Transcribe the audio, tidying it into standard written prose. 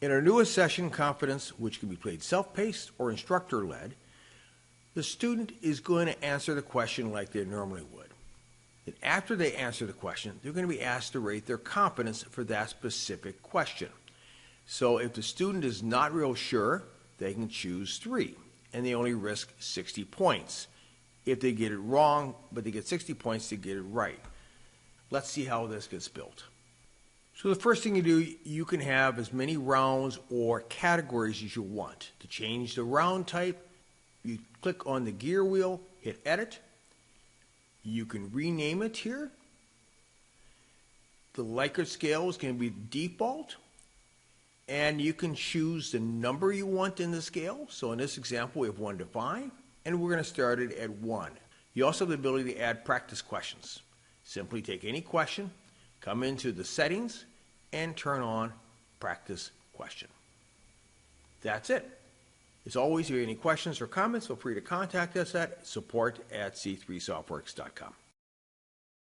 In our newest session, Confidence, which can be played self-paced or instructor-led, the student is going to answer the question like they normally would. And after they answer the question, they're going to be asked to rate their confidence for that specific question. So if the student is not real sure, they can choose 3, and they only risk 60 points. If they get it wrong, but they get 60 points to get it right. Let's see how this gets built. So the first thing you do, you can have as many rounds or categories as you want. To change the round type, you click on the gear wheel, hit Edit. You can rename it here. The Likert scale is going to be default. And you can choose the number you want in the scale. So in this example, we have 1 to 5, and we're going to start it at 1. You also have the ability to add practice questions. Simply take any question, come into the settings, and turn on practice question. That's it. As always, if you have any questions or comments, feel free to contact us at support@c3softworks.com.